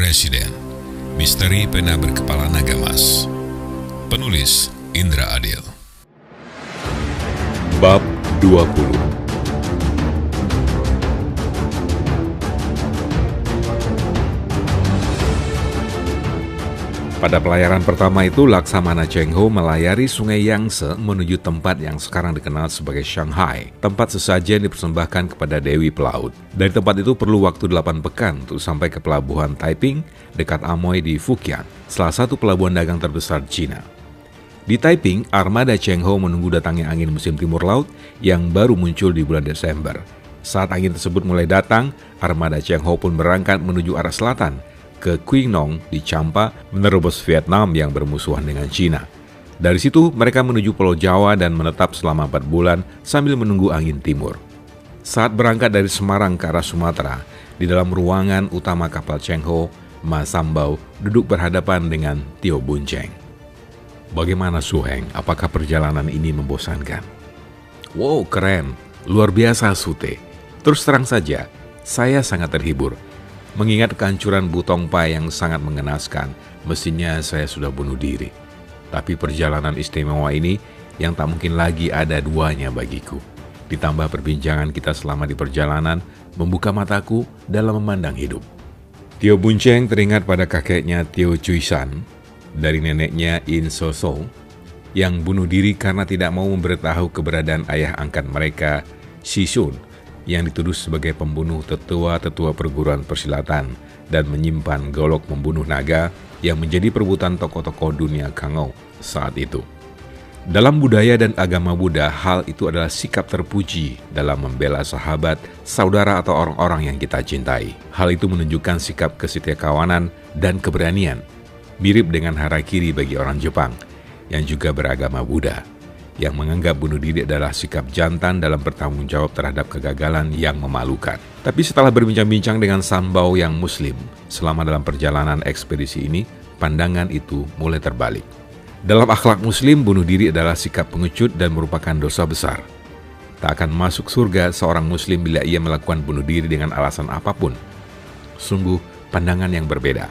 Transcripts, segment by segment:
Resident, Misteri Pena Berkepala Naga Mas. Penulis Indra Adil. Bab 20. Pada pelayaran pertama itu, Laksamana Cheng Ho melayari sungai Yangtze menuju tempat yang sekarang dikenal sebagai Shanghai, tempat sesajen dipersembahkan kepada Dewi Pelaut. Dari tempat itu perlu waktu 8 pekan untuk sampai ke pelabuhan Taiping dekat Amoy di Fujian, salah satu pelabuhan dagang terbesar Cina. Di Taiping, armada Cheng Ho menunggu datangnya angin musim timur laut yang baru muncul di bulan Desember. Saat angin tersebut mulai datang, armada Cheng Ho pun berangkat menuju arah selatan, ke Quy Nhon di Champa, menerobos Vietnam yang bermusuhan dengan Cina. Dari situ mereka menuju Pulau Jawa dan menetap selama 4 bulan sambil menunggu angin timur. Saat berangkat dari Semarang ke arah Sumatera, di dalam ruangan utama kapal Cheng Ho, Ma Sambau duduk berhadapan dengan Tio Bun Cheng. Bagaimana Su Heng? Apakah perjalanan ini membosankan? Wow, keren. Luar biasa Sute. Terus terang saja, saya sangat terhibur. Mengingat kehancuran Butong Pai yang sangat mengenaskan, mestinya saya sudah bunuh diri. Tapi perjalanan istimewa ini yang tak mungkin lagi ada duanya bagiku. Ditambah perbincangan kita selama di perjalanan, membuka mataku dalam memandang hidup. Tio Bun Cheng teringat pada kakeknya Tio Cui San, dari neneknya In So So, yang bunuh diri karena tidak mau memberitahu keberadaan ayah angkat mereka, Si Sun, yang dituduh sebagai pembunuh tetua-tetua perguruan persilatan dan menyimpan golok membunuh naga yang menjadi perebutan tokoh-tokoh dunia Kangou saat itu. Dalam budaya dan agama Buddha, hal itu adalah sikap terpuji dalam membela sahabat, saudara atau orang-orang yang kita cintai. Hal itu menunjukkan sikap kesetiakawanan dan keberanian, mirip dengan harakiri bagi orang Jepang yang juga beragama Buddha, yang menganggap bunuh diri adalah sikap jantan dalam bertanggung jawab terhadap kegagalan yang memalukan. Tapi setelah berbincang-bincang dengan Sambau yang muslim, selama dalam perjalanan ekspedisi ini, pandangan itu mulai terbalik. Dalam akhlak muslim, bunuh diri adalah sikap pengecut dan merupakan dosa besar. Tak akan masuk surga seorang muslim bila ia melakukan bunuh diri dengan alasan apapun. Sungguh pandangan yang berbeda.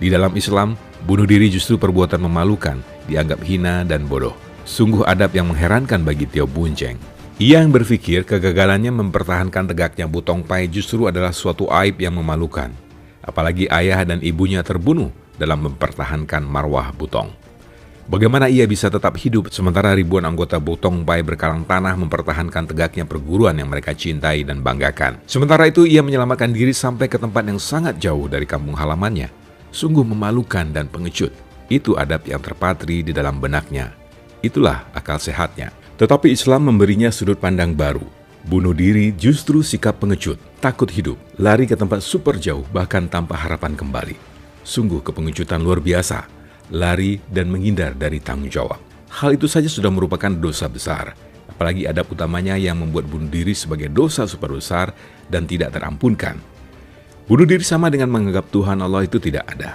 Di dalam Islam, bunuh diri justru perbuatan memalukan, dianggap hina dan bodoh. Sungguh adab yang mengherankan bagi Tio Bun Cheng. Ia yang berpikir kegagalannya mempertahankan tegaknya Butong Pai justru adalah suatu aib yang memalukan. Apalagi ayah dan ibunya terbunuh dalam mempertahankan marwah Butong. Bagaimana ia bisa tetap hidup sementara ribuan anggota Butong Pai berkalang tanah mempertahankan tegaknya perguruan yang mereka cintai dan banggakan. Sementara itu ia menyelamatkan diri sampai ke tempat yang sangat jauh dari kampung halamannya. Sungguh memalukan dan pengecut. Itu adab yang terpatri di dalam benaknya. Itulah akal sehatnya. Tetapi Islam memberinya sudut pandang baru. Bunuh diri justru sikap pengecut, takut hidup, lari ke tempat super jauh bahkan tanpa harapan kembali. Sungguh kepengecutan luar biasa, lari dan menghindar dari tanggung jawab. Hal itu saja sudah merupakan dosa besar. Apalagi adab utamanya yang membuat bunuh diri sebagai dosa super besar dan tidak terampunkan. Bunuh diri sama dengan menganggap Tuhan Allah itu tidak ada.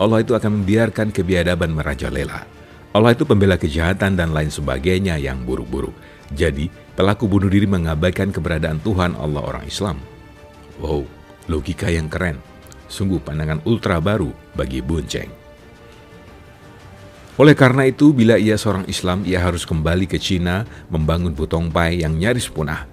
Allah itu akan membiarkan kebiadaban merajalela. Allah itu pembela kejahatan dan lain sebagainya yang buruk-buruk. Jadi, pelaku bunuh diri mengabaikan keberadaan Tuhan Allah orang Islam. Wow, logika yang keren. Sungguh pandangan ultra baru bagi Bun Cheng. Oleh karena itu, bila ia seorang Islam, ia harus kembali ke Cina membangun Butong Pai yang nyaris punah.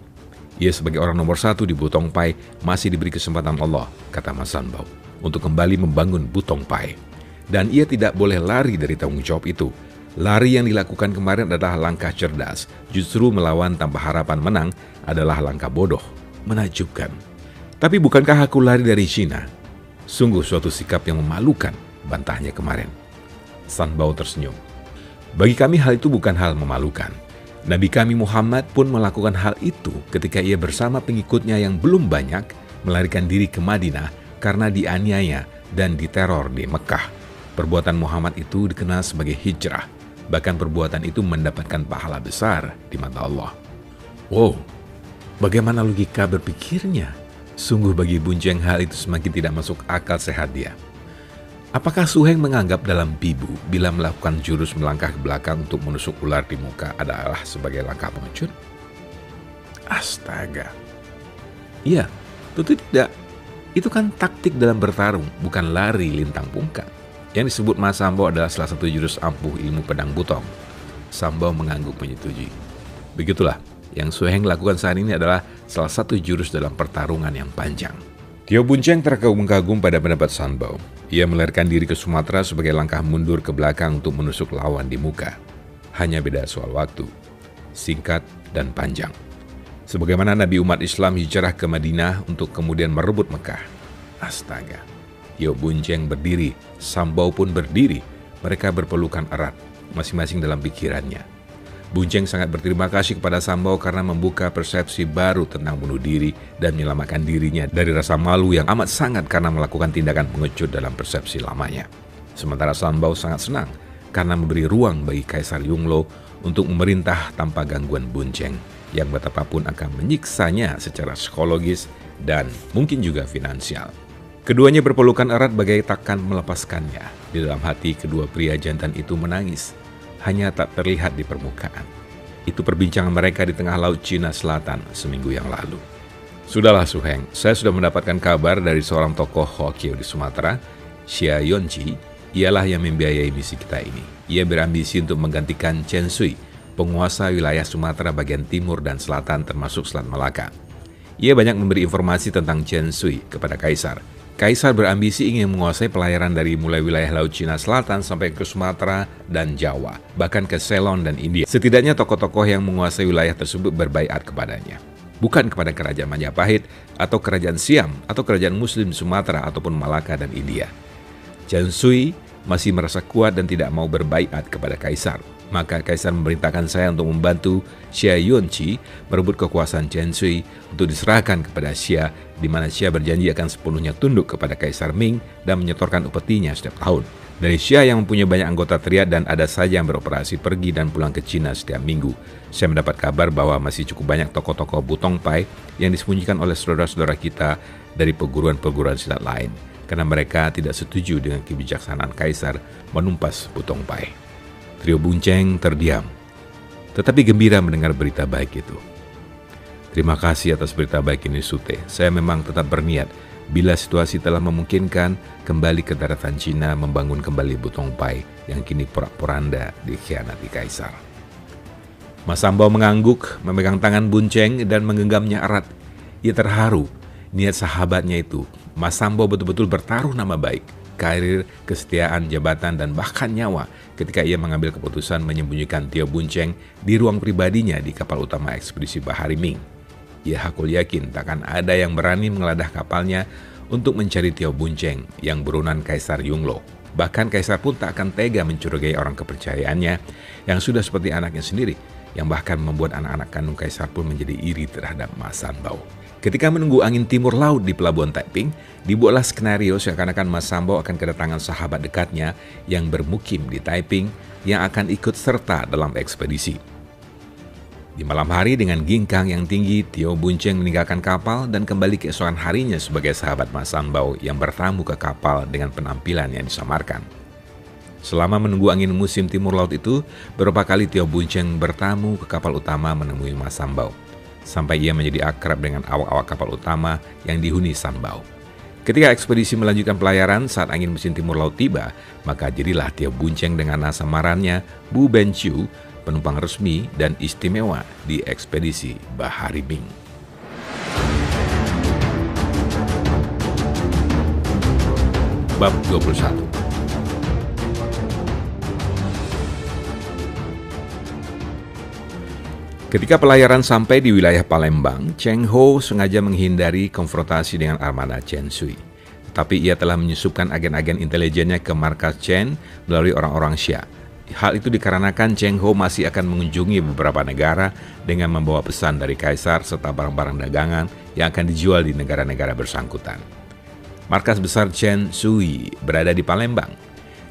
Ia sebagai orang nomor 1 di Butong Pai masih diberi kesempatan Allah, kata Mas Sanbao, untuk kembali membangun Butong Pai. Dan ia tidak boleh lari dari tanggung jawab itu. Lari yang dilakukan kemarin adalah langkah cerdas. Justru melawan tanpa harapan menang adalah langkah bodoh. Menakjubkan. Tapi bukankah aku lari dari Cina? Sungguh suatu sikap yang memalukan, bantahnya kemarin. Sanbao tersenyum. Bagi kami hal itu bukan hal memalukan. Nabi kami Muhammad pun melakukan hal itu ketika ia bersama pengikutnya yang belum banyak melarikan diri ke Madinah karena dianiaya dan diteror di Mekah. Perbuatan Muhammad itu dikenal sebagai hijrah. Bahkan perbuatan itu mendapatkan pahala besar di mata Allah. Wow, bagaimana logika berpikirnya? Sungguh bagi Bun Cheng hal itu semakin tidak masuk akal sehat dia. Apakah Su Heng menganggap dalam Bibu bila melakukan jurus melangkah ke belakang untuk menusuk ular di muka adalah sebagai langkah pengecut? Astaga. Iya, tentu tidak. Itu kan taktik dalam bertarung, bukan lari lintang pungkang. Yang disebut Mas Sambau adalah salah satu jurus ampuh ilmu pedang butong. Sambau mengangguk menyetujui. Begitulah, yang Su Heng lakukan saat ini adalah salah satu jurus dalam pertarungan yang panjang. Tio Bun Cheng terkagum-kagum pada pendapat Sambau. Ia melarikan diri ke Sumatera sebagai langkah mundur ke belakang untuk menusuk lawan di muka. Hanya beda soal waktu, singkat dan panjang. Sebagaimana Nabi umat Islam hijrah ke Madinah untuk kemudian merebut Mekah. Astaga. Tio Bun Cheng berdiri, Sambau pun berdiri. Mereka berpelukan erat, masing-masing dalam pikirannya. Bun Cheng sangat berterima kasih kepada Sambau karena membuka persepsi baru tentang bunuh diri dan menyelamatkan dirinya dari rasa malu yang amat sangat karena melakukan tindakan pengecut dalam persepsi lamanya. Sementara Sambau sangat senang karena memberi ruang bagi Kaisar Yongle untuk memerintah tanpa gangguan Bun Cheng yang betapapun akan menyiksanya secara psikologis dan mungkin juga finansial. Keduanya berpelukan erat bagai takkan melepaskannya. Di dalam hati kedua pria jantan itu menangis, hanya tak terlihat di permukaan. Itu perbincangan mereka di tengah Laut Cina Selatan seminggu yang lalu. Sudahlah Su Heng, saya sudah mendapatkan kabar dari seorang tokoh Hokkien di Sumatera, Xia Yonji, ialah yang membiayai misi kita ini. Ia berambisi untuk menggantikan Chen Sui, penguasa wilayah Sumatera bagian timur dan selatan termasuk Selat Malaka. Ia banyak memberi informasi tentang Chen Sui kepada Kaisar. Kaisar berambisi ingin menguasai pelayaran dari mulai wilayah Laut Cina Selatan sampai ke Sumatera dan Jawa, bahkan ke Ceylon dan India. Setidaknya tokoh-tokoh yang menguasai wilayah tersebut berbaiat kepadanya. Bukan kepada kerajaan Majapahit atau kerajaan Siam atau kerajaan Muslim Sumatera ataupun Malaka dan India. Chen Sui masih merasa kuat dan tidak mau berbaiat kepada Kaisar. Maka Kaisar memerintahkan saya untuk membantu Xia Yonji merebut kekuasaan Chen Sui untuk diserahkan kepada Xia, di mana Xia berjanji akan sepenuhnya tunduk kepada Kaisar Ming dan menyetorkan upetinya setiap tahun. Dari Xia yang mempunyai banyak anggota triad dan ada saja yang beroperasi pergi dan pulang ke Cina setiap minggu, saya mendapat kabar bahwa masih cukup banyak tokoh-tokoh Butong Pai yang disembunyikan oleh saudara-saudara kita dari perguruan-perguruan silat lain, karena mereka tidak setuju dengan kebijaksanaan Kaisar menumpas Butong Pai. Trio Bun Cheng terdiam, tetapi gembira mendengar berita baik itu. Terima kasih atas berita baik ini Sute. Saya memang tetap berniat, bila situasi telah memungkinkan, kembali ke daratan Cina membangun kembali Butong Pai yang kini porak-poranda dikhianati Kaisar. Mas Sambau mengangguk, memegang tangan Bun Cheng dan menggenggamnya erat. Ia terharu, niat sahabatnya itu. Mas Sambau betul-betul bertaruh nama baik, karir, kesetiaan, jabatan, dan bahkan nyawa ketika ia mengambil keputusan menyembunyikan Tio Bun Cheng di ruang pribadinya di kapal utama ekspedisi Bahari Ming. Ia hakul yakin takkan ada yang berani mengeladah kapalnya untuk mencari Tio Bun Cheng yang buronan Kaisar Yongle. Bahkan Kaisar pun tak akan tega mencurigai orang kepercayaannya yang sudah seperti anaknya sendiri, yang bahkan membuat anak-anak kandung Kaisar pun menjadi iri terhadap Mas Sambau. Ketika menunggu angin timur laut di pelabuhan Taiping, dibuatlah skenario seakan-akan Mas Sambau akan kedatangan sahabat dekatnya yang bermukim di Taiping yang akan ikut serta dalam ekspedisi. Di malam hari dengan ginkang yang tinggi, Tio Bun Cheng meninggalkan kapal dan kembali keesokan harinya sebagai sahabat Mas Sambau yang bertamu ke kapal dengan penampilan yang disamarkan. Selama menunggu angin musim timur laut itu, beberapa kali Tio Bun Cheng bertamu ke kapal utama menemui Mas Sambau, sampai ia menjadi akrab dengan awak-awak kapal utama yang dihuni Sambau. Ketika ekspedisi melanjutkan pelayaran saat angin musim timur laut tiba, maka jadilah Tio Bun Cheng dengan samarannya Bu Ben Chiu, penumpang resmi dan istimewa di ekspedisi Bahari Ming. Bab 21. Ketika pelayaran sampai di wilayah Palembang, Cheng Ho sengaja menghindari konfrontasi dengan armada Chen Sui. Tapi ia telah menyusupkan agen-agen intelijennya ke markas Chen melalui orang-orang Xia. Hal itu dikarenakan Cheng Ho masih akan mengunjungi beberapa negara dengan membawa pesan dari Kaisar serta barang-barang dagangan yang akan dijual di negara-negara bersangkutan. Markas besar Chen Sui berada di Palembang.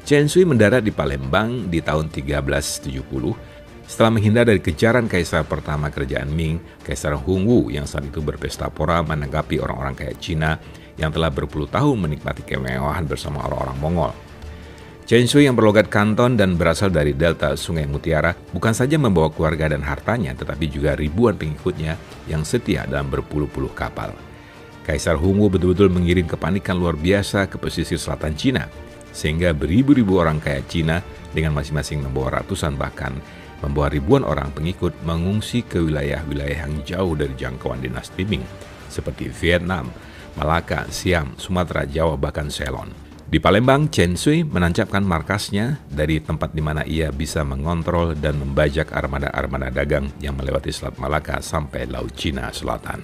Chen Sui mendarat di Palembang di tahun 1370 setelah menghindar dari kejaran Kaisar pertama kerajaan Ming, Kaisar Hongwu yang saat itu berpesta pora menanggapi orang-orang kaya Cina yang telah berpuluh tahun menikmati kemewahan bersama orang-orang Mongol. Chen Sui yang berlogat Kanton dan berasal dari delta Sungai Mutiara bukan saja membawa keluarga dan hartanya, tetapi juga ribuan pengikutnya yang setia dalam berpuluh-puluh kapal. Kaisar Hongwu betul-betul mengirim kepanikan luar biasa ke pesisir selatan Cina, sehingga beribu-ribu orang kaya Cina dengan masing-masing membawa ratusan bahkan membawa ribuan orang pengikut mengungsi ke wilayah-wilayah yang jauh dari jangkauan dinasti Ming, seperti Vietnam, Malaka, Siam, Sumatera, Jawa, bahkan Ceylon. Di Palembang, Chen Shui menancapkan markasnya dari tempat di mana ia bisa mengontrol dan membajak armada-armada dagang yang melewati Selat Malaka sampai Laut Cina Selatan.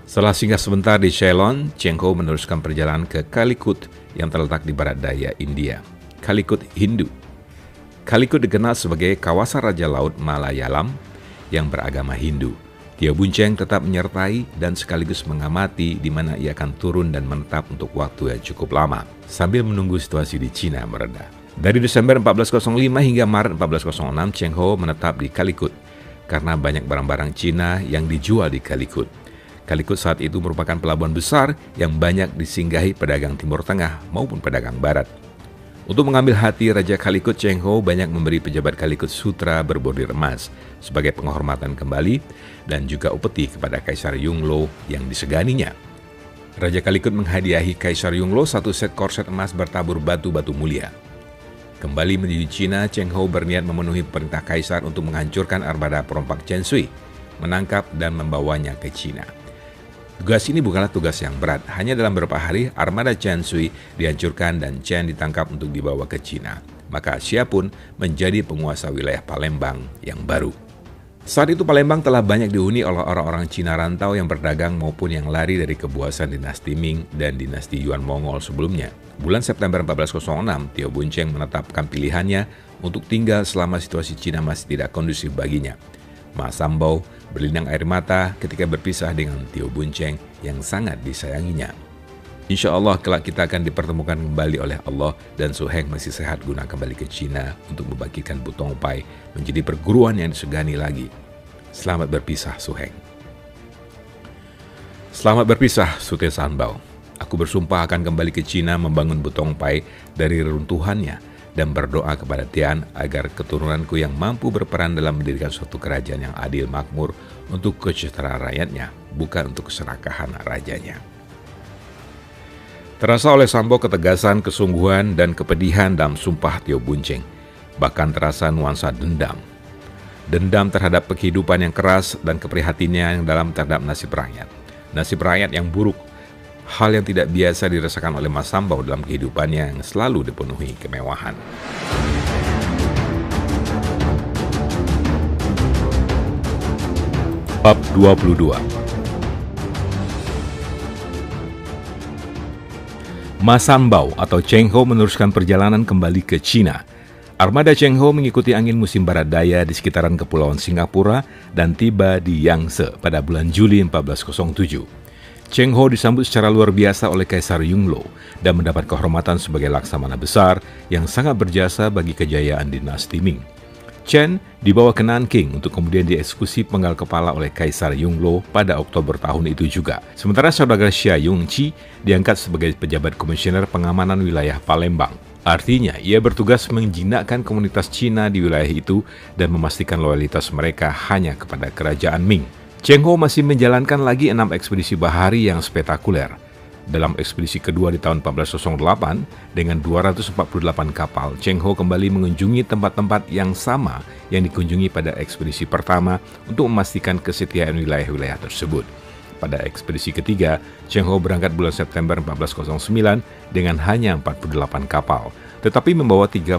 Setelah singgah sebentar di Ceylon, Cheng Ho meneruskan perjalanan ke Calicut yang terletak di barat daya India, Calicut Hindu. Calicut dikenal sebagai kawasan Raja Laut Malayalam yang beragama Hindu. Tio Boon Cheng tetap menyertai dan sekaligus mengamati di mana ia akan turun dan menetap untuk waktu yang cukup lama, sambil menunggu situasi di Cina mereda. Dari Desember 1405 hingga Maret 1406, Cheng Ho menetap di Calicut karena banyak barang-barang Cina yang dijual di Calicut. Calicut saat itu merupakan pelabuhan besar yang banyak disinggahi pedagang Timur Tengah maupun pedagang Barat. Untuk mengambil hati Raja Calicut, Cheng Ho banyak memberi pejabat Calicut sutra berbordir emas sebagai penghormatan kembali dan juga upeti kepada Kaisar Yongle yang diseganinya. Raja Calicut menghadiahi Kaisar Yongle satu set korset emas bertabur batu-batu mulia. Kembali menuju Cina, Cheng Ho berniat memenuhi perintah Kaisar untuk menghancurkan armada perompak Chen Shui, menangkap dan membawanya ke Cina. Tugas ini bukanlah tugas yang berat, hanya dalam beberapa hari armada Chen Shui dihancurkan dan Chen ditangkap untuk dibawa ke Cina. Maka Xia pun menjadi penguasa wilayah Palembang yang baru. Saat itu Palembang telah banyak dihuni oleh orang-orang Cina rantau yang berdagang maupun yang lari dari kebuasan dinasti Ming dan dinasti Yuan Mongol sebelumnya. Bulan September 1406, Tio Boon Cheng menetapkan pilihannya untuk tinggal selama situasi Cina masih tidak kondusif baginya. Ma Sambau berlinang air mata ketika berpisah dengan Tio Boon Cheng yang sangat disayanginya. Insya Allah kelak kita akan dipertemukan kembali oleh Allah dan Su Heng masih sehat guna kembali ke Cina untuk membagikan Butong Pai menjadi perguruan yang disegani lagi. Selamat berpisah Su Heng. Selamat berpisah Sute Sanbao. Aku bersumpah akan kembali ke Cina membangun Butong Pai dari reruntuhannya dan berdoa kepada Tian agar keturunanku yang mampu berperan dalam mendirikan suatu kerajaan yang adil makmur untuk kesejahteraan rakyatnya, bukan untuk keserakahan rajanya. Terasa oleh Sambao ketegasan, kesungguhan, dan kepedihan dalam sumpah Tio Boon Cheng. Bahkan terasa nuansa dendam. Dendam terhadap kehidupan yang keras dan keprihatinannya yang dalam terhadap nasib rakyat. Nasib rakyat yang buruk. Hal yang tidak biasa dirasakan oleh Mas Sambao dalam kehidupannya yang selalu dipenuhi kemewahan. Bab 22. Mas Sambao atau Cheng Ho meneruskan perjalanan kembali ke Cina. Armada Cheng Ho mengikuti angin musim barat daya di sekitaran Kepulauan Singapura dan tiba di Yangtze pada bulan Juli 1407. Cheng Ho disambut secara luar biasa oleh Kaisar Yongle dan mendapat kehormatan sebagai laksamana besar yang sangat berjasa bagi kejayaan dinasti Ming. Chen dibawa ke Nanking untuk kemudian dieksekusi penggal kepala oleh Kaisar Yongle pada Oktober tahun itu juga. Sementara saudagar Xia Yongqi diangkat sebagai pejabat komisioner pengamanan wilayah Palembang. Artinya, ia bertugas menjinakkan komunitas Cina di wilayah itu dan memastikan loyalitas mereka hanya kepada kerajaan Ming. Cheng Ho masih menjalankan lagi 6 ekspedisi bahari yang spektakuler. Dalam ekspedisi kedua di tahun 1408, dengan 248 kapal, Cheng Ho kembali mengunjungi tempat-tempat yang sama yang dikunjungi pada ekspedisi pertama untuk memastikan kesetiaan wilayah-wilayah tersebut. Pada ekspedisi ketiga, Cheng Ho berangkat bulan September 1409 dengan hanya 48 kapal, tetapi membawa 30.000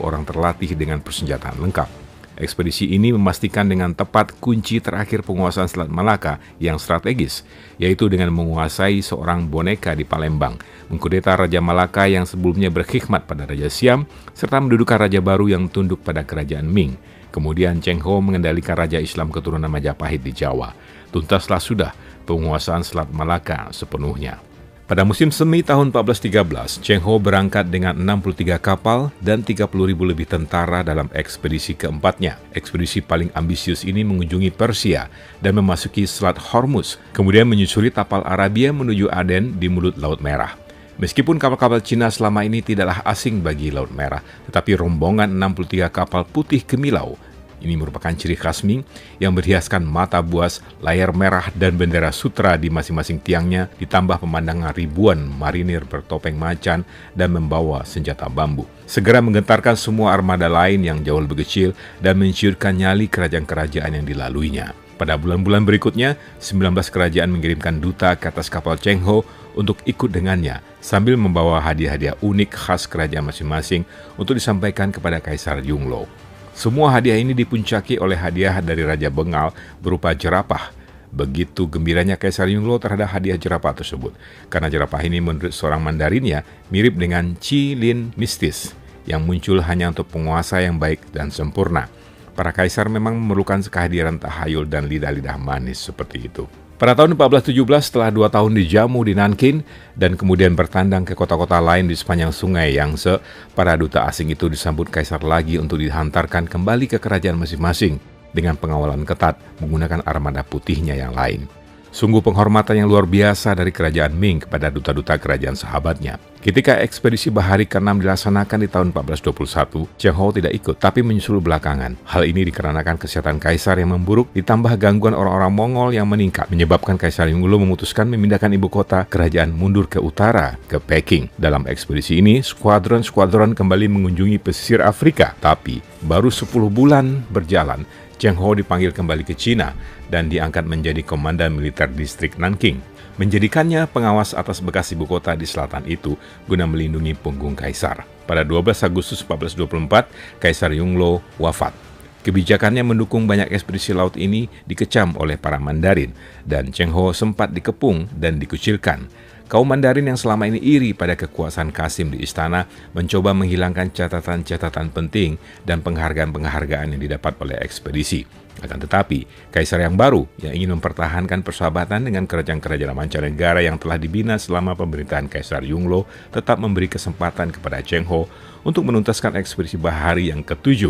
orang terlatih dengan persenjataan lengkap. Ekspedisi ini memastikan dengan tepat kunci terakhir penguasaan Selat Malaka yang strategis, yaitu dengan menguasai seorang boneka di Palembang, mengkudeta Raja Malaka yang sebelumnya berkhidmat pada Raja Siam, serta mendudukan raja baru yang tunduk pada kerajaan Ming. Kemudian Cheng Ho mengendalikan Raja Islam keturunan Majapahit di Jawa. Tuntaslah sudah penguasaan Selat Malaka sepenuhnya. Pada musim semi tahun 1413, Cheng Ho berangkat dengan 63 kapal dan 30.000 lebih tentara dalam ekspedisi keempatnya. Ekspedisi paling ambisius ini mengunjungi Persia dan memasuki Selat Hormuz, kemudian menyusuri tapal Arabia menuju Aden di mulut Laut Merah. Meskipun kapal-kapal Cina selama ini tidaklah asing bagi Laut Merah, tetapi rombongan 63 kapal putih kemilau Ini merupakan ciri khas Ming yang berhiaskan mata buas, layar merah, dan bendera sutra di masing-masing tiangnya, ditambah pemandangan ribuan marinir bertopeng macan dan membawa senjata bambu. Segera menggentarkan semua armada lain yang jauh lebih kecil dan menciutkan nyali kerajaan-kerajaan yang dilaluinya. Pada bulan-bulan berikutnya, 19 kerajaan mengirimkan duta ke atas kapal Cheng Ho untuk ikut dengannya, sambil membawa hadiah-hadiah unik khas kerajaan masing-masing untuk disampaikan kepada Kaisar Yongle. Semua hadiah ini dipuncaki oleh hadiah dari Raja Bengal berupa jerapah. Begitu gembiranya Kaisar Yongle terhadap hadiah jerapah tersebut, karena jerapah ini menurut seorang Mandarinnya mirip dengan Qi Lin mistis yang muncul hanya untuk penguasa yang baik dan sempurna. Para kaisar memang memerlukan kehadiran tahayul dan lidah-lidah manis seperti itu. Pada tahun 1417, setelah 2 tahun dijamu di Nanking dan kemudian bertandang ke kota-kota lain di sepanjang sungai Yangtze, para duta asing itu disambut kaisar lagi untuk dihantarkan kembali ke kerajaan masing-masing dengan pengawalan ketat menggunakan armada putihnya yang lain. Sungguh penghormatan yang luar biasa dari kerajaan Ming kepada duta-duta kerajaan sahabatnya. Ketika ekspedisi bahari ke-6 dilaksanakan di tahun 1421, Cheng Ho tidak ikut, tapi menyusul belakangan. Hal ini dikarenakan kesehatan kaisar yang memburuk, ditambah gangguan orang-orang Mongol yang meningkat, menyebabkan Kaisar Yongle memutuskan memindahkan ibu kota kerajaan mundur ke utara, ke Peking. Dalam ekspedisi ini, skuadron-skuadron kembali mengunjungi pesisir Afrika, tapi baru 10 bulan berjalan, Cheng Ho dipanggil kembali ke Cina dan diangkat menjadi komandan militer distrik Nanking, menjadikannya pengawas atas bekas ibu kota di selatan itu guna melindungi punggung kaisar. Pada 12 Agustus 1424, Kaisar Yongle wafat. Kebijakannya mendukung banyak ekspedisi laut ini dikecam oleh para Mandarin, dan Cheng Ho sempat dikepung dan dikucilkan. Kaum Mandarin yang selama ini iri pada kekuasaan Kasim di istana mencoba menghilangkan catatan-catatan penting dan penghargaan-penghargaan yang didapat oleh ekspedisi. Akan tetapi, kaisar yang baru yang ingin mempertahankan persahabatan dengan kerajaan-kerajaan mancanegara yang telah dibina selama pemerintahan Kaisar Yongle tetap memberi kesempatan kepada Cheng Ho untuk menuntaskan ekspedisi bahari yang ke-7.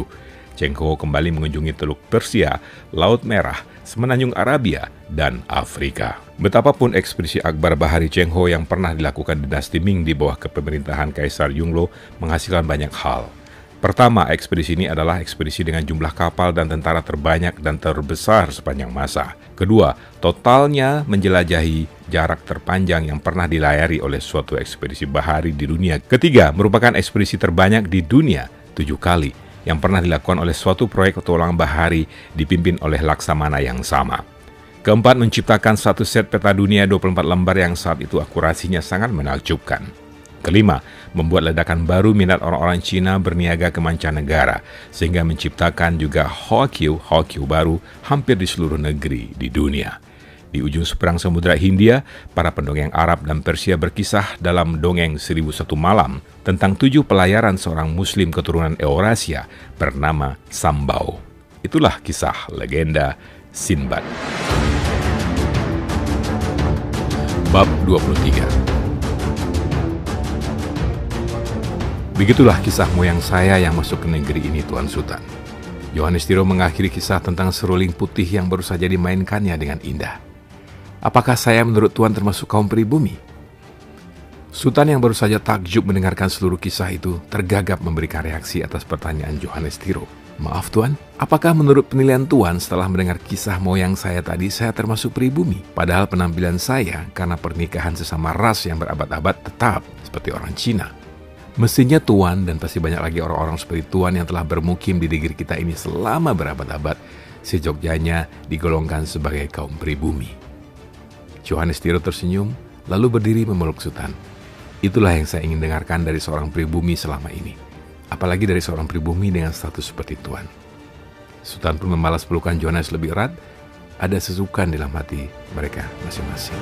Cheng Ho kembali mengunjungi Teluk Persia, Laut Merah, Semenanjung Arabia, dan Afrika. Betapapun ekspedisi Akbar Bahari Cheng Ho yang pernah dilakukan dinasti Ming di bawah kepemerintahan Kaisar Yongle menghasilkan banyak hal. Pertama, ekspedisi ini adalah ekspedisi dengan jumlah kapal dan tentara terbanyak dan terbesar sepanjang masa. Kedua, totalnya menjelajahi jarak terpanjang yang pernah dilayari oleh suatu ekspedisi bahari di dunia. Ketiga, merupakan ekspedisi terbanyak di dunia, 7 kali, yang pernah dilakukan oleh suatu proyek petualangan bahari dipimpin oleh laksamana yang sama. Keempat, menciptakan satu set peta dunia 24 lembar yang saat itu akurasinya sangat menakjubkan. Kelima, membuat ledakan baru minat orang-orang Cina berniaga ke mancanegara, sehingga menciptakan juga Hokyu baru hampir di seluruh negeri di dunia. Di ujung seberang Samudra Hindia, para pendongeng Arab dan Persia berkisah dalam dongeng 1001 Malam tentang 7 pelayaran seorang Muslim keturunan Eurasia bernama Sambau. Itulah kisah legenda Sinbad. Bab 23. Begitulah kisah moyang saya yang masuk ke negeri ini, Tuan Sultan. Johannes Tiro mengakhiri kisah tentang seruling putih yang baru saja dimainkannya dengan indah. Apakah saya menurut Tuan termasuk kaum pribumi? Sultan yang baru saja takjub mendengarkan seluruh kisah itu tergagap memberikan reaksi atas pertanyaan Johannes Tiro. Maaf Tuan, apakah menurut penilaian Tuan setelah mendengar kisah moyang saya tadi saya termasuk pribumi? Padahal penampilan saya karena pernikahan sesama ras yang berabad-abad tetap seperti orang Cina. Mestinya Tuan dan pasti banyak lagi orang-orang seperti Tuan yang telah bermukim di negeri kita ini selama berabad-abad, sejogjanya digolongkan sebagai kaum pribumi. Johannes Tiro tersenyum, lalu berdiri memeluk Sultan. Itulah yang saya ingin dengarkan dari seorang pribumi selama ini. Apalagi dari seorang pribumi dengan status seperti Tuan. Sultan pun membalas pelukan Johannes lebih erat. Ada sesukan dalam hati mereka masing-masing.